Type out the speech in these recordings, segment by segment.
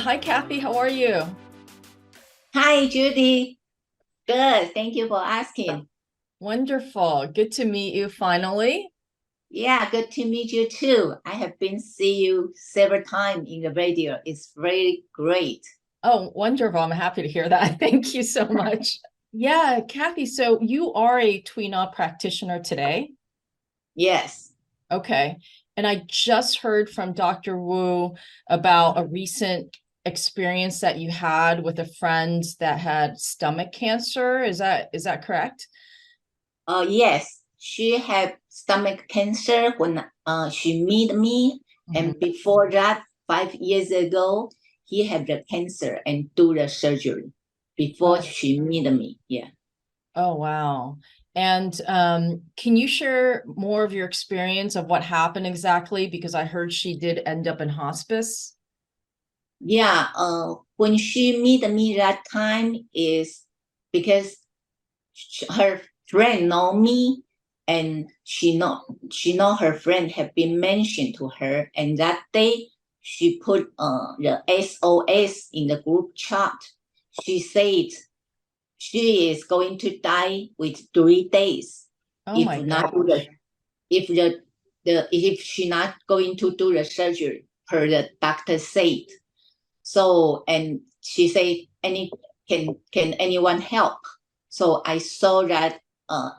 Hi, Kathy. How are you? Hi, Judy. Good. Thank you for asking. Wonderful. Good to meet you finally. Yeah, good to meet you too. I have been see you several times in the radio. It's very great. Oh, wonderful. I'm happy to hear that. Thank you so much. Yeah, Kathy, so you are a Tui Na practitioner today. Yes. Okay. And I just heard from Dr. Wu about a recent experience that you had with a friend that had stomach cancer. Is that correct? Yes. She had stomach cancer when she met me, Mhm. and before that, 5 years ago, he had the cancer and do the surgery before Oh, she met me. Yeah. oh, wow. And can you share more of your experience of what happened exactly? Because I heard she did end up in hospice. Yeah, when she met me that time is because her friend know me, and she know her friend have been mentioned to her, and that day she put the SOS in the group chat. She said she is going to die with 3 days Oh if my not do the gosh. if if she not going to do the surgery, per the doctor said. So, and she said, can anyone help? So I saw that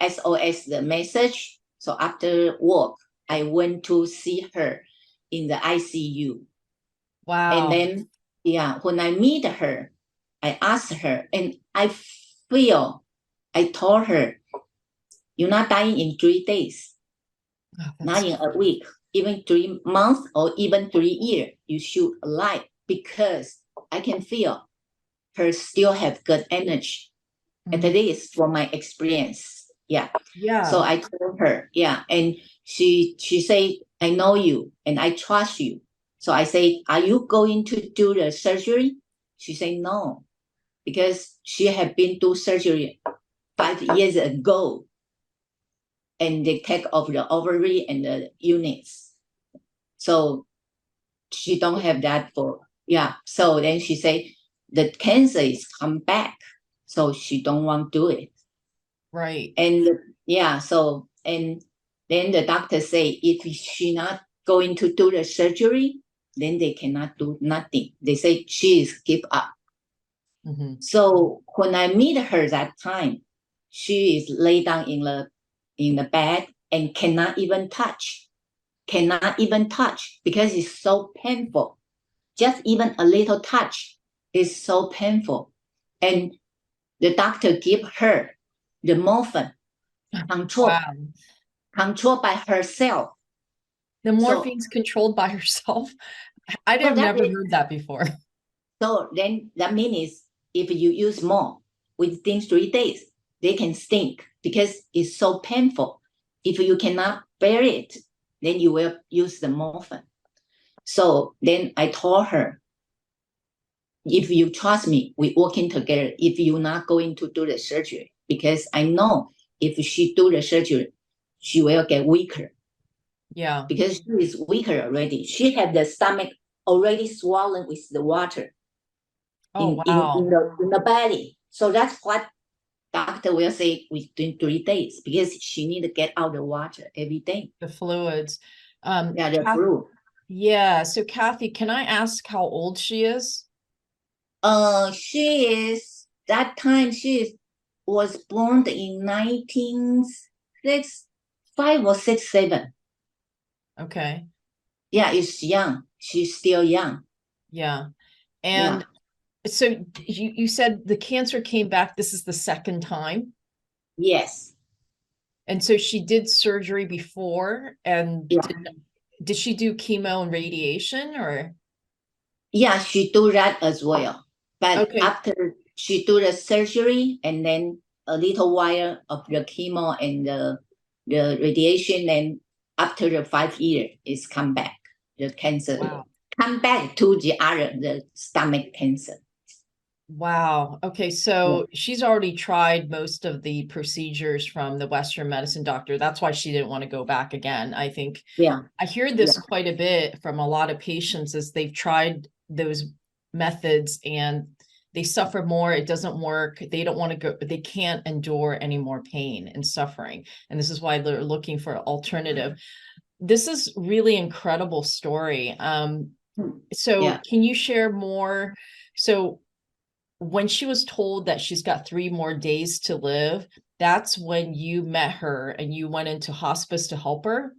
SOS the message. So after work, I went to see her in the ICU. And Wow. then, yeah, when I meet her, I asked her, and feel, I told her, you're not dying in 3 days, Oh, not that's in a week, even 3 months or even 3 years. You should alive, because I can feel her still have good energy. At mhm. least from my experience. Yeah. So Yeah, I told her, yeah. And she said, I know you and I trust you. So I said, are you going to do the surgery? She said no, because she had been to surgery 5 years ago, and they take off the ovary and the units. So she don't have that for, yeah. So then she said the cancer is come back. So she don't want to do it. right. And yeah, so, and then the doctor say if she not going to do the surgery, then they cannot do nothing. They say she is give up. Mhm. So when I meet her that time, she is lay down in the bed and cannot even touch, because it's so painful. Just even a little touch is so painful. And the doctor give her the morphine, control Wow. controlled by herself. The So, morphine's controlled by herself. I'd so have that never is, heard that before. so then that means if you use more within 3 days, they can stink because it's so painful. If you cannot bear it, then you will use the morphine. So then I told her, if you trust me, we working together. If you're not going to do the surgery, because I know if she do the surgery, she will get weaker, Yeah. because she is weaker already. She had the stomach already swollen with the water Oh, wow. in the belly. So that's what doctor will say within 3 days, because she need to get out the water every day. The fluids. Yeah, the Kath, flu. yeah. So Kathy, can I ask how old she is? She is that time was born in 1965 or 67. Okay. Yeah, it's young. She's still young. Yeah. And Yeah. so you said the cancer came back. This is the second time. Yes. And so she did surgery before and Yeah. did she do chemo and radiation or Yeah, she do that as well. But okay. after she do the surgery, and then a little while of the chemo and the radiation, and after the 5 year, it's come back. The cancer Wow. come back to the stomach cancer. Wow. Okay, Yeah. so she's already tried most of the procedures from the Western medicine doctor. That's why she didn't want to go back again. I think Yeah. I hear Yeah. this quite a bit from a lot of patients as they've tried those methods and they suffer more, it doesn't work, they don't want to go, they can't endure any more pain and suffering. And this is why they're looking for alternative. This is really incredible story. So Yeah. can you share more? So when she was told that she's got 3 more days to live, that's when you met her and you went into hospice to help her?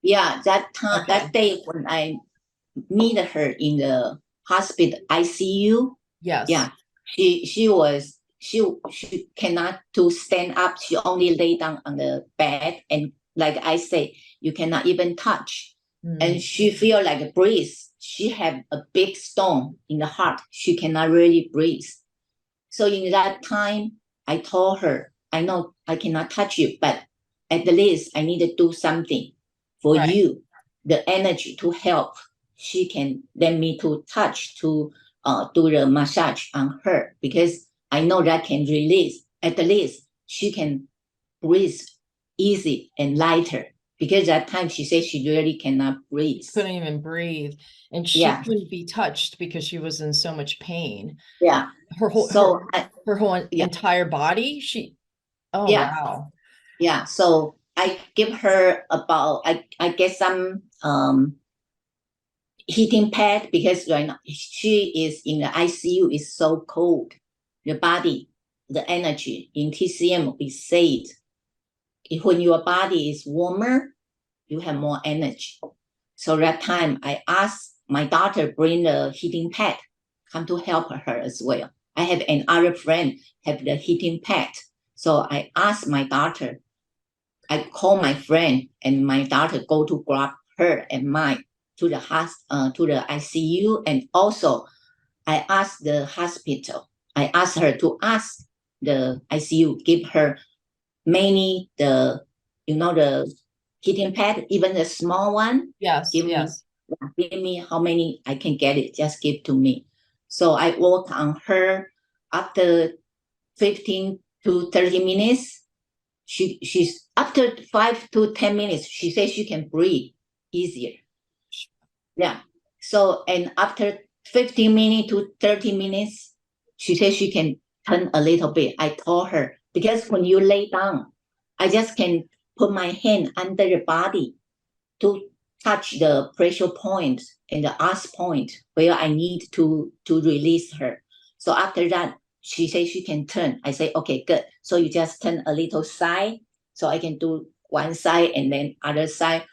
Yeah, that time, Okay. that day when I meet her in the hospital ICU, Yes. yeah, she cannot to stand up. She only lay down on the bed, and like I say, you cannot even touch. And Mm, she feel like breathe. She have a big stone in the heart. She cannot really breathe. So in that time, I told her, I know I cannot touch you, but at the least I need to do something for right. you, the energy to help. She can let me to touch to do the massage on her because I know that can release. At the least she can breathe easy and lighter because that time she said she really cannot breathe. Couldn't even breathe. And she Yeah, couldn't be touched because she was in so much pain. yeah. Her whole So her whole yeah, entire body, she, oh yeah. wow. Yeah, so I give her about I get some heating pad because right now she is in the ICU. It's so cold. The body, the energy in TCM we say it. When your body is warmer, you have more energy. So that time I asked my daughter bring the heating pad, come to help her as well. I have another friend have the heating pad. So I asked my daughter, I call my friend and my daughter go to grab her and mine to the to the ICU, and also I asked the hospital. I asked her to ask the ICU give her many the the heating pad, even the small one. Yes, Give me yes. how many I can get it. Just give to me. So I work on her after 15 to 30 minutes she's after 5 to 10 minutes she says she can breathe easier. Yeah, so and after 15 minutes to 30 minutes she says she can turn a little bit. I told her because when you lay down I just can put my hand under the body to touch the pressure point and the arch point where I need to release her. So after that, she says she can turn. I say, okay, good. So you just turn a little side. So I can do one side and then other side.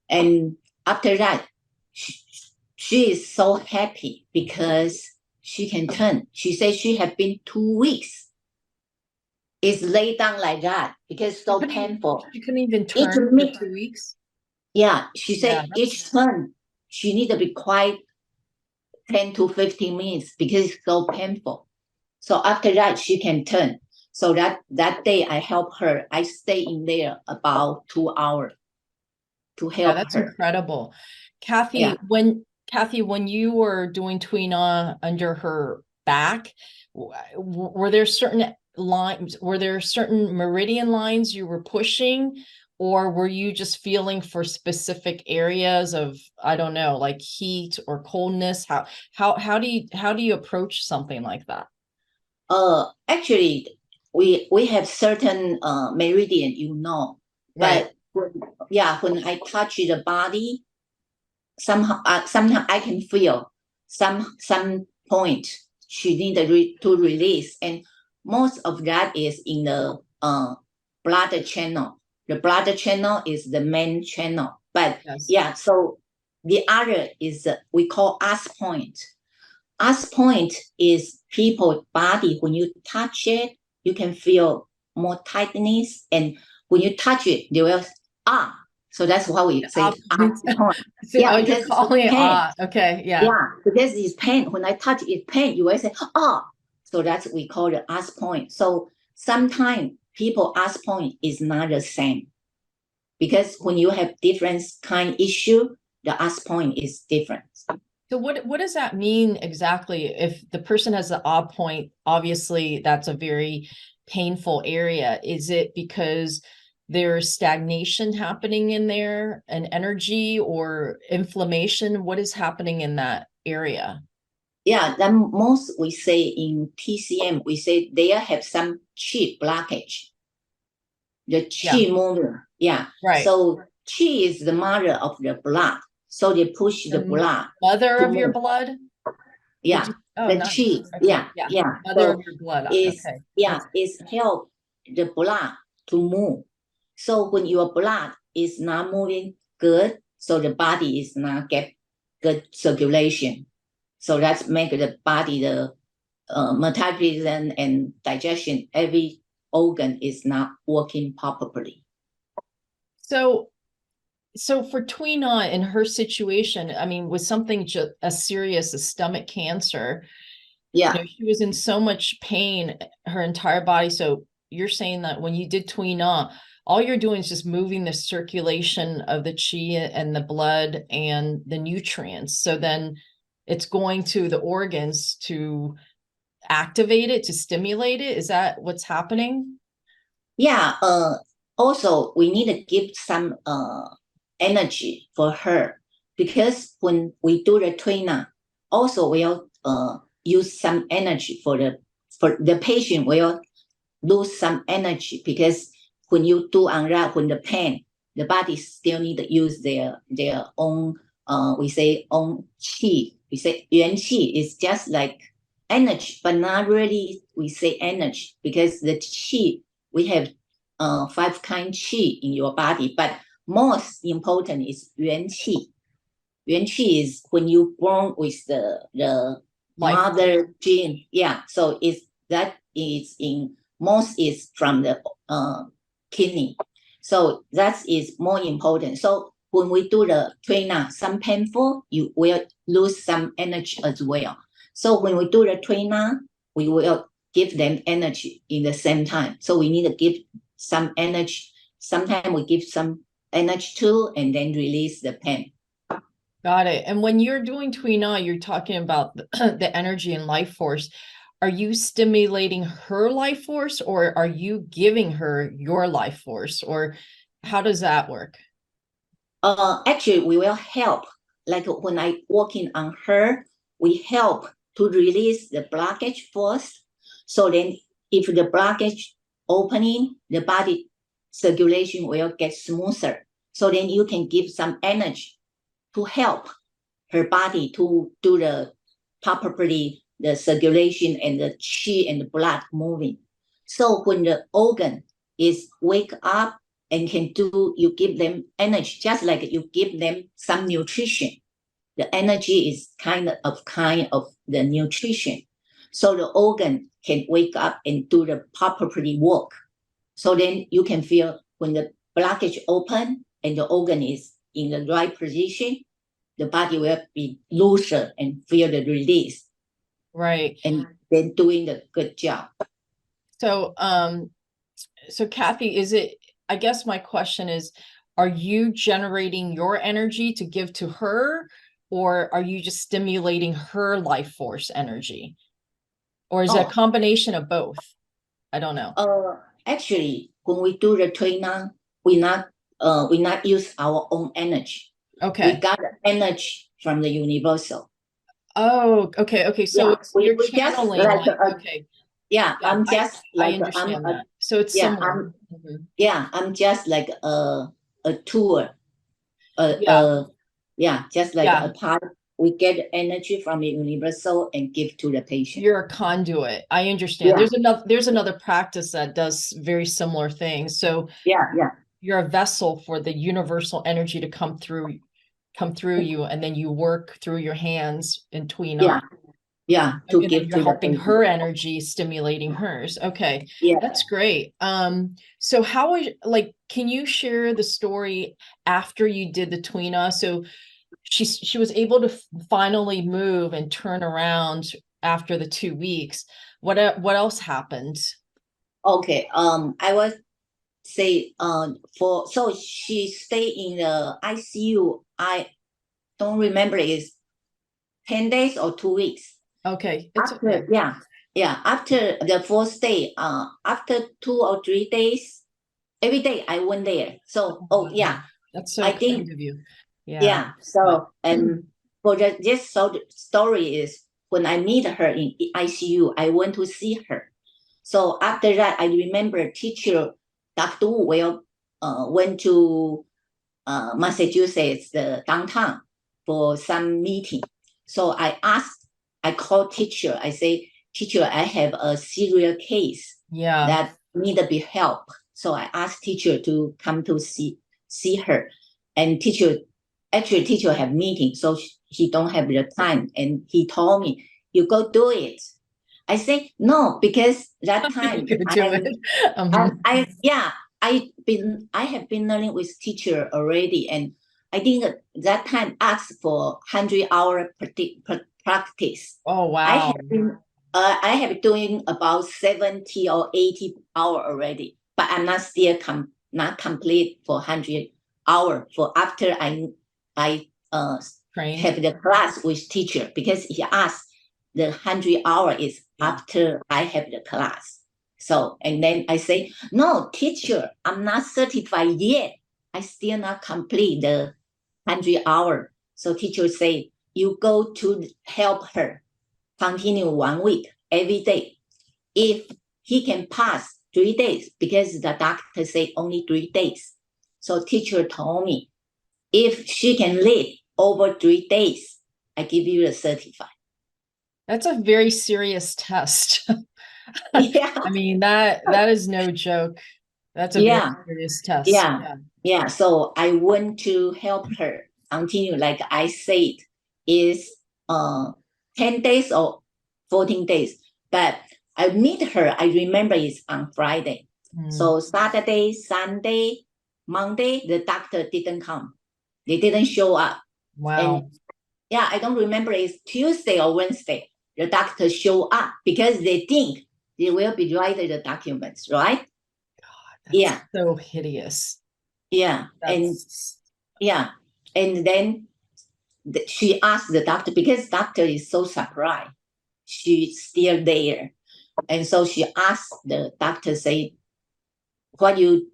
And after that, she is so happy because she can turn. She says she have been 2 weeks. It's laid down like that because so painful. She couldn't even Each turn for minute, 2 weeks. yeah, she Yeah, said that's each turn she need to be quiet 10 to 15 minutes because it's so painful. So after that, she can turn. So that day I help her. I stay in there about 2 hours to yeah, help that's her. incredible. Yeah. Kathy, when you were doing Tui Na under her back, were there certain lines, were there certain meridian lines you were pushing, or were you just feeling for specific areas of, I don't know, like heat or coldness? How do you approach something like that? Actually, we have certain meridian, Right. but yeah, when I touch the body, somehow sometimes I can feel some point she need to release, and most of that is in the blood channel. The blood channel is the main channel, but Yes. yeah. So the other is we call us point. Us point is people body. When you touch it, you can feel more tightness, and when you touch it, they will ah. So that's why we say us Point. point. So, Yeah, oh, you're because it's calling it, pain. okay, yeah. Yeah, because it's pain. When I touch it, pain, you will say, oh. So that's we call the ask point. So sometimes people ask point is not the same because when you have different kind issue, the ask point is different. So what does that mean exactly? If the person has the odd point, obviously that's a very painful area. Is it because there's stagnation happening in there, an energy or inflammation? What is happening in that area? yeah, then most we say in TCM, we say they have some chi blockage. The chi movement, yeah. Right. So chi is the mother of the blood. So they push the blood. Mother of your blood? Yeah. Oh, The nice. chi, Okay. yeah. Mother So of your blood. is Okay. is help the blood to move. So when your blood is not moving good, so the body is not get good circulation. So that's make the body the metabolism and digestion, every organ is not working properly. So for Tui Na in her situation, I mean, with something as serious as stomach cancer, Yeah. she was in so much pain, her entire body. So you're saying that when you did Tui Na, all you're doing is just moving the circulation of the chi and the blood and the nutrients. So then it's going to the organs to activate it, to stimulate it. Is that what's happening? Yeah. Also, we need to give some energy for her, because when we do the Tui Na, also we'll use some energy for the patient will lose some energy, because when you do unwrap, when the pain, the body still need to use their own we say own chi. We say yuan qi is just like energy, but not really we say energy, because the qi, we have 5 kind qi in your body, but most important is yuan qi. Yuan qi is when you born with the mother gene. Yeah, so that is in most is from the kidney. So that is more important. So when we do the Tui Na, some painful, you will lose some energy as well. So when we do the Tui Na, we will give them energy in the same time. So we need to give some energy. Sometimes we give some energy too, and then release the pain. Got it. And when you're doing Tui Na, you're talking about the energy and life force. Are you stimulating her life force, or are you giving her your life force, or how does that work? Actually, we will help. Like when I working on her, we help to release the blockage first. So then if the blockage opening, the body circulation will get smoother. So then you can give some energy to help her body to do the properly the circulation and the chi and the blood moving. So when the organ is wake up and can do, you give them energy, just like you give them some nutrition. The energy is kind of the nutrition. So the organ can wake up and do the properly work. So then you can feel when the blockage open and the organ is in the right position, the body will be looser and feel the release. Right. And then doing the good job. So, so Kathy, I guess my question is, are you generating your energy to give to her, or are you just stimulating her life force energy? Or is it a combination of both? I don't know. Actually, when we do the Tui Na, we not use our own energy. Okay. We got energy from the universal. Oh, okay. So you're channeling. Okay. Yeah, I'm just I understand that. So it's similar. I'm just like a tour. Just like a part. We get energy from the universal and give to the patient. You're a conduit. I understand. There's another practice that does very similar things. So you're a vessel for the universal energy to come through you, and then you work through your hands in Tui Na. To give you're helping her energy, stimulating hers. Okay. That's great. So how is, like, can you share the story after you did the Tui Na? So she was able to finally move and turn around after the 2 weeks. What else happened? Okay. I was say so she stayed in the ICU. I don't remember, it's 10 days or 2 weeks. Okay. After the first day, after 2 or 3 days, every day I went there. So that's so I kind think of you. So and for this story is when I meet her in ICU, I went to see her. So after that, I remember teacher, Dr. Wu went to Massachusetts, the downtown, for some meeting. So I called teacher. I say, teacher, I have a serious case that need to be helped. So I asked teacher to come to see her. And teacher have meeting, so he don't have the time. And he told me, you go do it. I say, no, because that time I have been learning with teacher already, and I think that time asked for 100-hour practice. Oh wow! I have doing about 70 or 80 hour already, but I'm not still not complete for 100-hour. For after I have the class with teacher, because he asked the 100-hour is after I have the class. So, and then I say, no, teacher, I'm not certified yet. I still not complete the 100-hour. So teacher say, you go to help her, continue 1 week, every day. If he can pass 3 days, because the doctor say only 3 days. So teacher told me, if she can live over 3 days, I give you the certificate. That's a very serious test. Yeah. I mean, that is no joke. That's a very serious test. Yeah. So I want to help her continue, like I said, is 10 days or 14 days. But I meet her, I remember it's on Friday. So Saturday, Sunday, Monday, the doctor didn't come. They didn't show up. Wow. And I don't remember it's Tuesday or Wednesday. The doctor show up because they think they will be writing the documents, right? God, that's so hideous. Yeah. And then she asked the doctor, because doctor is so surprised. She's still there. And so she asked the doctor, say, what you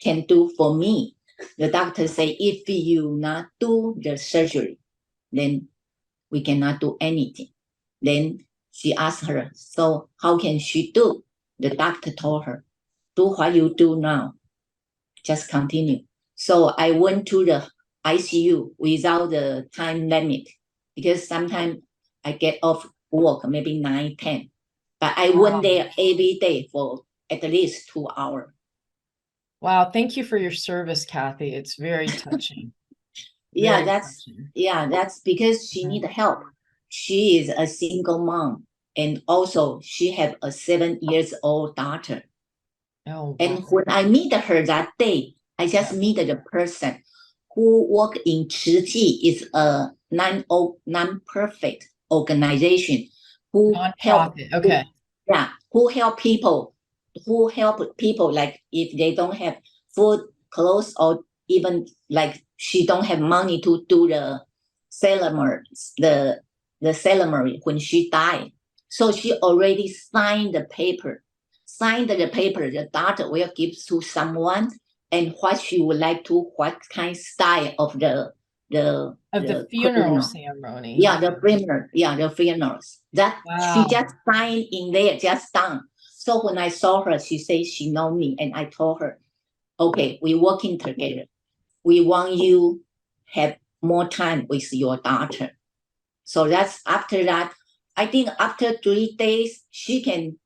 can do for me? The doctor say, if you not do the surgery, then we cannot do anything. Then she asked her, so how can she do? The doctor told her, do what you do now. Just continue. So I went to the ICU without the time limit, because sometimes I get off work, maybe 9, 10. But I went there every day for at least 2 hours. Wow. Thank you for your service, Kathy. It's very touching. That's because she need help. She is a single mom, and also she have a 7-year-old daughter. Oh, and when I meet her that day, I just meet the person who work in Chi is a non-profit organization who help people like if they don't have food, clothes, or even like she don't have money to do the ceremony, the ceremony when she died. So she already signed the paper. The daughter will give to someone, and what she would like to, what kind of style of the funeral ceremony. The funerals. That she just signed in there, just done. So when I saw her, she said she know me, and I told her, okay, we're working together. We want you have more time with your daughter. So that's after that. I think after 3 days, she can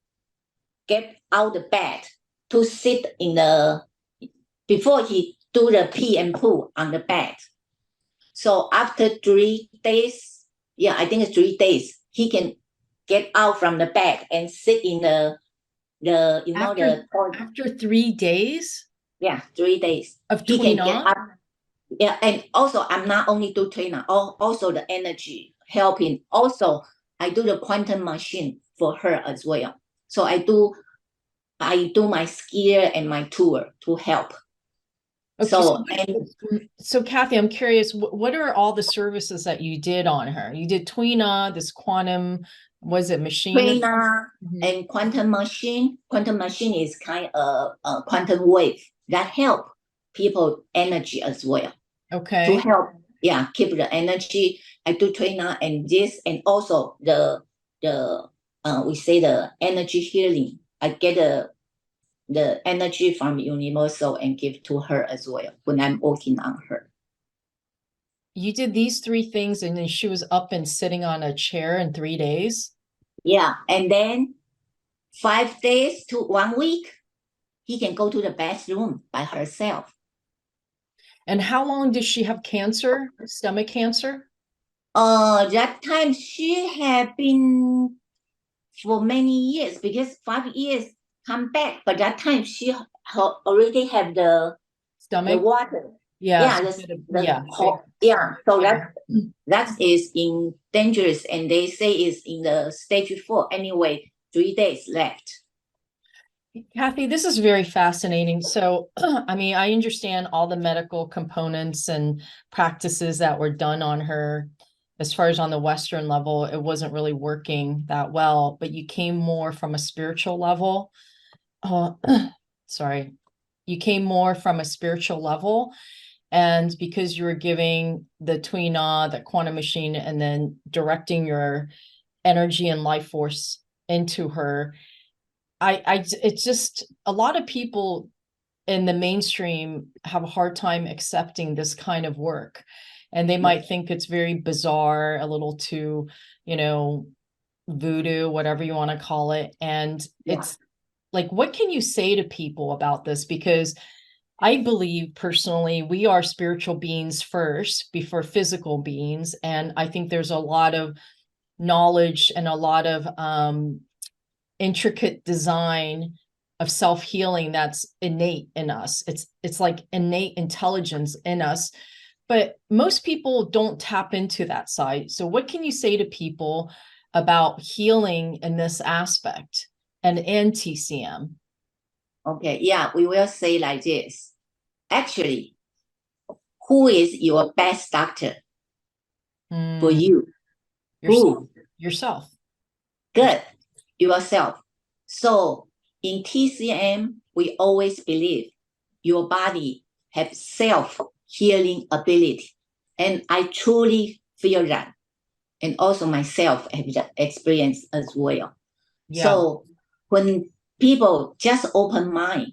get out the bed to sit in before he do the pee and poo on the bed. So after 3 days, I think it's 3 days, he can get out from the bed and sit in after 3 days? Yeah, 3 days. Of Tui Na? Yeah, and also I'm not only do Tui Na, also the energy helping. Also, I do the quantum machine for her as well. So I do my skill and my tour to help. Okay, so Kathy, I'm curious, what are all the services that you did on her? You did Tui Na, this quantum, was it machine? Tui Na and quantum machine. Quantum machine is kind of a quantum wave that help people energy as well. Okay. To help keep the energy. I do Tui Na and this, and also the we say the energy healing. I get the energy from universal and give to her as well when I'm working on her. You did these three things and then she was up and sitting on a chair in 3 days? Yeah, and then 5 days to 1 week, he can go to the bathroom by herself. And how long did she have cancer, stomach cancer? That time she had been for many years, because 5 years come back, but that time she already have the Stomach? water. Yeah. Yeah, so yeah. So Yeah. that is in dangerous, and they say it's in the stage 4 anyway. 3 days left. Kathy, this is very fascinating. So, I mean, I understand all the medical components and practices that were done on her. As far as on the Western level, it wasn't really working that well, but you came more from a spiritual level. Sorry. You came more from a spiritual level. And because you were giving the Tui Na, the quantum machine, and then directing your energy and life force into her, it's just a lot of people in the mainstream have a hard time accepting this kind of work. And they might think it's very bizarre, a little too, voodoo, whatever you want to call it. And it's like, what can you say to people about this? Because I believe personally, we are spiritual beings first before physical beings. And I think there's a lot of knowledge and a lot of intricate design of self-healing that's innate in us. It's like innate intelligence in us, but most people don't tap into that side. So what can you say to people about healing in this aspect and in TCM? Okay, yeah, we will say like this. Actually, who is your best doctor for you? Yourself. Who? Yourself. Good. Yourself. So in TCM, we always believe your body has self-healing ability. And I truly feel that. And also myself have that experience as well. Yeah. So when people just open mind,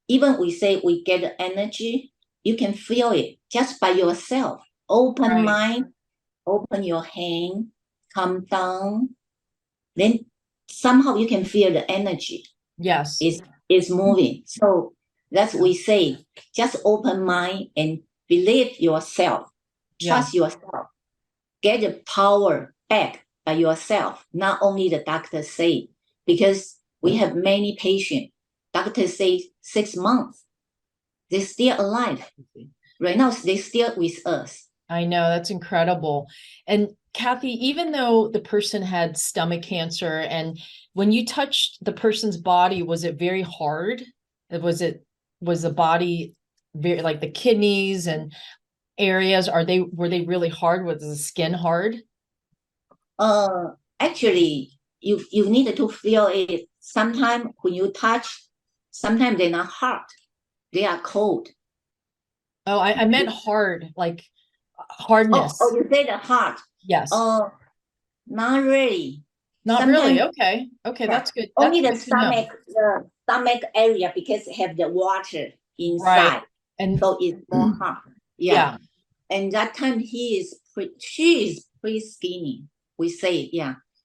even we say we get the energy, you can feel it just by yourself. Open mind, open your hand, calm down. Then somehow you can feel the energy. Yes. It's moving. So that's we say, just open mind and believe yourself. Trust yourself. Get the power back by yourself. Not only the doctor say, because we have many patients. Doctors say 6 months. They're still alive. Right now, they're still with us. I know, that's incredible. And Kathy, even though the person had stomach cancer, and when you touched the person's body, was it very hard? Was the body very, like the kidneys and areas, were they really hard? Was the skin hard? Actually, you need to feel it. Sometimes when you touch, sometimes they're not hot. They are cold. Oh, I meant hard, like hardness. Oh, you say the heart. Yes. Not really. Not Sometimes, really. Okay. Okay, that's good. Only That's the stomach area, because it have the water inside. Right. And so it's more hot. Yeah. And that time she is pretty skinny. We say,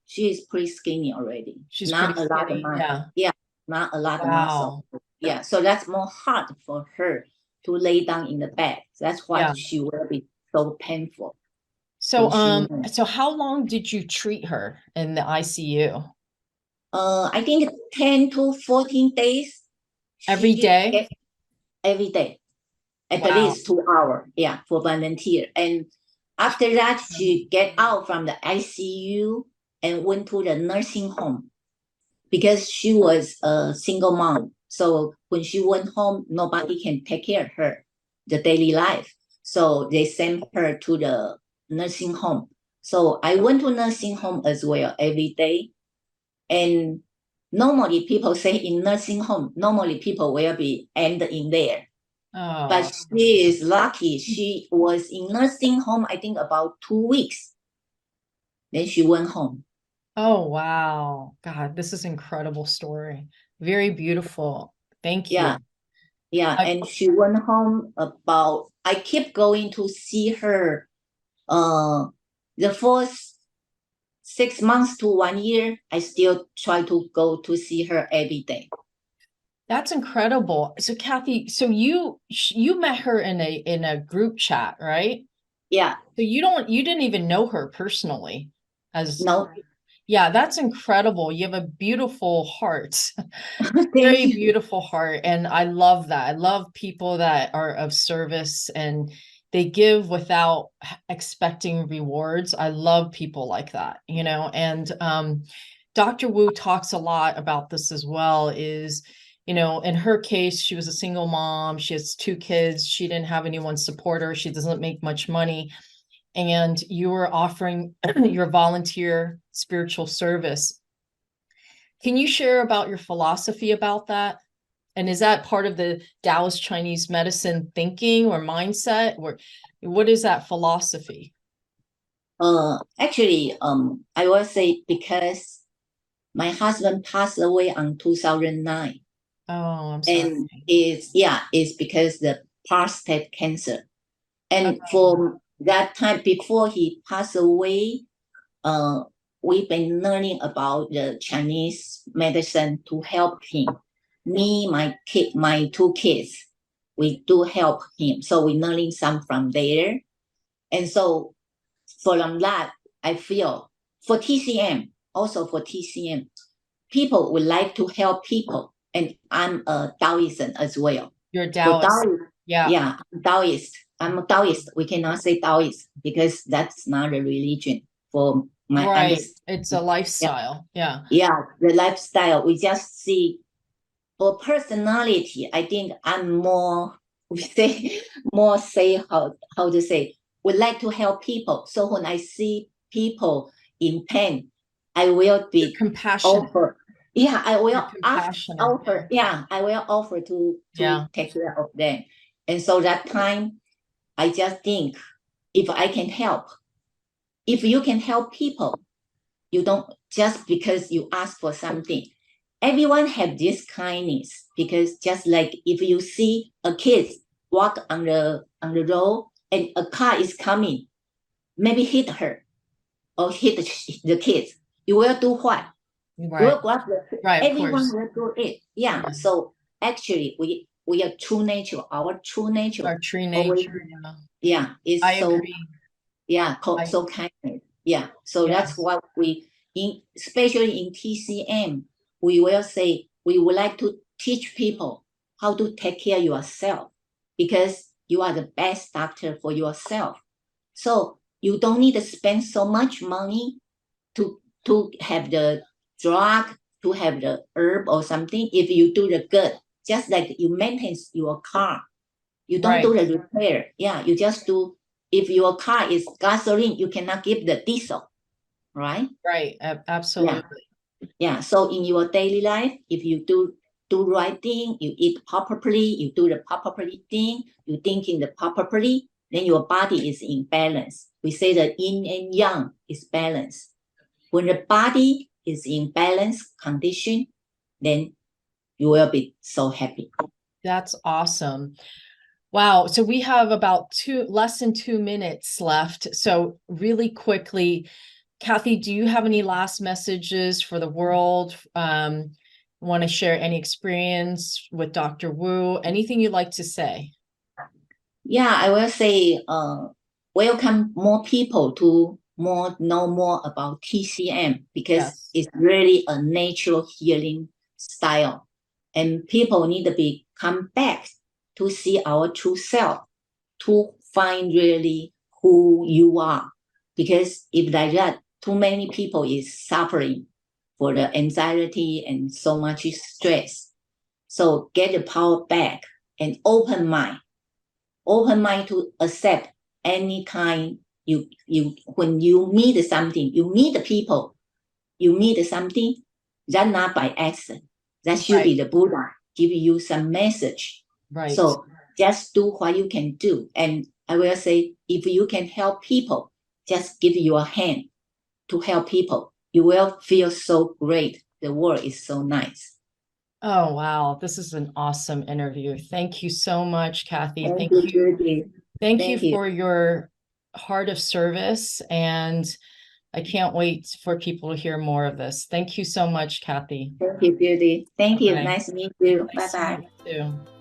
she is pretty skinny already. She's not pretty a lot skinny. of muscle. Yeah, not a lot of Wow. muscle. Yeah, so that's more hard for her to lay down in the bed. That's why she will be so painful. So, so how long did you treat her in the ICU? I think 10 to 14 days. Every day? Every day. At least 2 hours, for volunteer. And after that, she get out from the ICU and went to the nursing home, because she was a single mom. So when she went home, nobody can take care of her, the daily life. So they sent her to the nursing home. So I went to nursing home as well every day. And normally people say in nursing home, normally people will be end in there. But Oh, she is lucky. She was in nursing home, I think about 2 weeks. Then she went home. oh, wow. God, this is incredible story. Very beautiful. Thank Yeah, you. yeah. I, And she went home about, I keep going to see her the first 6 months to 1 year. I still try to go to see her every day. that's incredible. So Kathy, so you met her in a group chat, right? Yeah, So you didn't even know her personally as no, yeah, that's incredible. You have a beautiful heart. thank Very you. beautiful heart. And I love that. I love people that are of service and they give without expecting rewards. I love people like that, you know, and Dr. Wu talks a lot about this as well, is, you know, in her case, she was a single mom. She has two kids. She didn't have anyone support her. She doesn't make much money. And you were offering your volunteer spiritual service. Can you share about your philosophy about that? And is that part of the Taoist Chinese medicine thinking or mindset? Or what is that philosophy? Actually, I will say because my husband passed away on 2009, Oh, I'm sorry. and it's because the prostate cancer. And Oh, for that time before he passed away, uh, we've been learning about the Chinese medicine to help him. Me, my two kids, we do help him. So we're learning some from there. And so from that, I feel for TCM, also for TCM, people would like to help people. And I'm a Taoist as well. you're For Taoist. Taoist, Yeah, yeah, Taoist. I'm a Taoist. We cannot say Taoist because that's not a religion for my right. It's a understanding. Yeah, lifestyle. Yeah. yeah, the lifestyle. We just see for personality. I think I'm more we say more say how to say would like to help people. So when I see people in pain, I will You're be compassionate. offer. Yeah, I You're will ask compassionate. offer. Yeah, I will offer to Yeah. take care of them. And so that time, I just think if I can help, if you can help people, you don't just because you ask for something. Everyone have this kindness because just like if you see a kid walk on the road and a car is coming, maybe hit her or hit the kids, you will do what? You Right. will grab the Right. Of everyone course. will do it. Yeah. Yeah. So actually we are true nature. Our true nature Our true always nature. Yeah. yeah is I so agree. yeah, I, so kindness. Yeah. So that's yes. what we in especially in TCM, we will say we would like to teach people how to take care of yourself because you are the best doctor for yourself. So you don't need to spend so much money to have the drug, to have the herb or something. If you do the good, just like you maintain your car, you don't do Right. the repair. Yeah, you just do. If your car is gasoline, you cannot give the diesel, right? Right. Yeah, Absolutely. yeah. So in your daily life, if you do right thing, you eat properly, you do the properly thing, you thinking the properly, then your body is in balance. We say the yin and yang is balance. When the body is in balance condition, then you will be so happy. That's awesome. Wow. So we have about less than 2 minutes left. So really quickly, Kathy, do you have any last messages for the world? Want to share any experience with Dr. Wu? Anything you'd like to say? Yeah, I will say welcome more people to more know more about TCM because Yes. it's really a natural healing style. And people need to be come back to see our true self, to find really who you are. Because if like that, too many people is suffering for the anxiety and so much stress. So get the power back and open mind to accept any kind you when you meet something, you meet the people, you meet something that not by accident. That should Right. be the Buddha give you some message. Right. So just do what you can do. And I will say, if you can help people, just give your hand to help people. You will feel so great. The world is so nice. Oh, wow. This is an awesome interview. Thank you so much, Kathy. Thank you, Judy. Thank you Thank you. for your heart of service. And I can't wait for people to hear more of this. Thank you so much, Kathy. Thank you, Judy. Thank you. Okay. Nice to meet you. Nice to Bye-bye. meet you too.